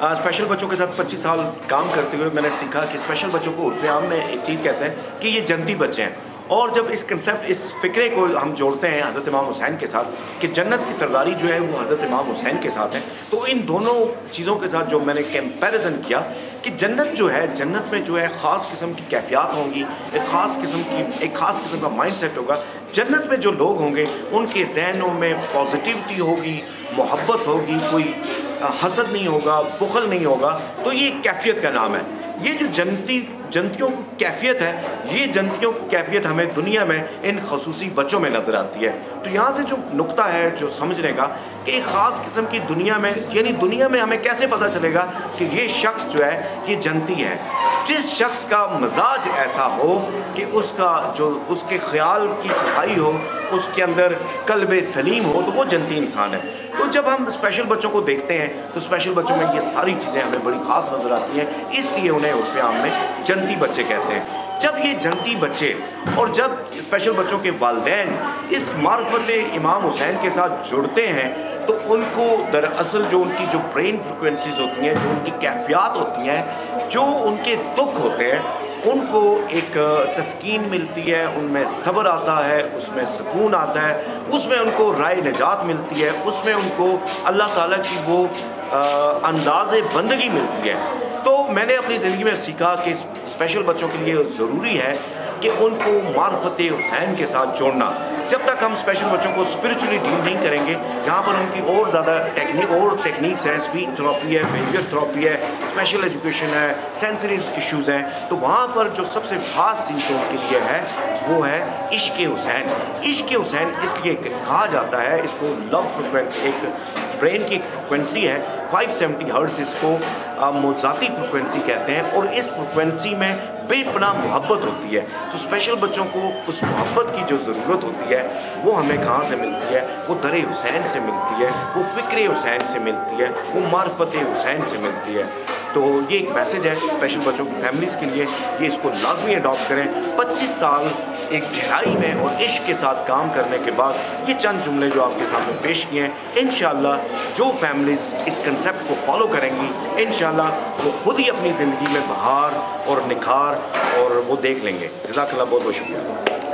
Special بچوں کے ساتھ 25 سال کام کرتے ہوئے میں نے سیکھا کہ اسپیشل بچوں کو عرف عام میں ایک چیز کہتے ہیں کہ یہ جنتی بچے ہیں، اور جب اس کنسیپٹ اس فکرے کو ہم جوڑتے ہیں حضرت امام حسین کے ساتھ کہ جنت کی سرداری جو ہے وہ حضرت امام حسین کے ساتھ ہے، تو ان دونوں چیزوں کے ساتھ جو میں نے کمپیریزن کیا کہ جنت جو ہے، جنت میں جو ہے خاص قسم کی کیفیات ہوں گی، ایک خاص قسم کا مائنڈ سیٹ ہوگا۔ جنت میں جو لوگ ہوں گے ان کے ذہنوں میں پازیٹیوٹی ہوگی، محبت ہوگی، کوئی حسد نہیں ہوگا، بخل نہیں ہوگا، تو یہ کیفیت کا نام ہے۔ یہ جو جنتیوں کی کیفیت ہے، یہ جنتیوں کی کیفیت ہمیں دنیا میں ان خصوصی بچوں میں نظر آتی ہے۔ تو یہاں سے جو نقطہ ہے جو سمجھنے کا کہ ایک خاص قسم کی دنیا میں، یعنی دنیا میں ہمیں کیسے پتہ چلے گا کہ یہ شخص جو ہے یہ جنتی ہے؟ جس شخص کا مزاج ایسا ہو کہ اس کے خیال کی صفائی ہو، اس کے اندر قلب سلیم ہو، تو وہ جنتی انسان ہے۔ تو جب ہم اسپیشل بچوں کو دیکھتے ہیں تو اسپیشل بچوں میں یہ ساری چیزیں ہمیں بڑی خاص نظر آتی ہیں، اس لیے انہیں عرف عام میں جنتی بچے کہتے ہیں۔ جب یہ جنتی بچے اور جب اسپیشل بچوں کے والدین اس معرفت امام حسین کے ساتھ جڑتے ہیں تو ان کو دراصل جو ان کی جو برین فریکوینسیز ہوتی ہیں، جو ان کی کیفیات ہوتی ہیں، جو ان کے دکھ ہوتے ہیں، ان کو ایک تسکین ملتی ہے، ان میں صبر آتا ہے، اس میں سکون آتا ہے، اس میں ان کو رائے نجات ملتی ہے، اس میں ان کو اللہ تعالیٰ کی وہ انداز بندگی ملتی ہے۔ تو میں نے اپنی زندگی میں سیکھا کہ اسپیشل بچوں کے لیے ضروری ہے کہ ان کو معرفت حسین کے ساتھ جوڑنا۔ جب تک ہم اسپیشل بچوں کو اسپرچولی ڈیل نہیں کریں گے، جہاں پر ان کی اور زیادہ ٹیکنیکس ہیں، اسپیچ تھراپی ہے، بیہیویئر تھراپی ہے، اسپیشل ایجوکیشن ہے، سینسری ایشوز ہیں، تو وہاں پر جو سب سے خاص چیز ان کے لیے ہے وہ ہے عشق حسین۔ عشق حسین اس لیے کہا جاتا ہے، اس کو لو فریکوینسی، ایک برین کی فریکوینسی ہے 570 ہرٹز، اس کو موزاتی فریکوینسی کہتے ہیں، اور اس فریکوینسی میں بے پناہ محبت ہوتی ہے۔ تو اسپیشل بچوں کو اس محبت کی جو ضرورت ہوتی ہے وہ ہمیں کہاں سے ملتی ہے؟ وہ در حسین سے ملتی ہے، وہ فکر حسین سے ملتی ہے، وہ معرفت حسین سے ملتی ہے۔ تو یہ ایک میسج ہے اسپیشل بچوں کی فیملیز کے لیے، یہ اس کو لازمی اڈاپٹ کریں۔ 25 سال ایک گہرائی میں اور عشق کے ساتھ کام کرنے کے بعد یہ چند جملے جو آپ کے سامنے پیش کیے ہیں، انشاءاللہ جو فیملیز اس کنسیپٹ کو فالو کریں گی، انشاءاللہ وہ خود ہی اپنی زندگی میں بہار اور نکھار اور وہ دیکھ لیں گے۔ جزاک اللہ، بہت بہت شکریہ۔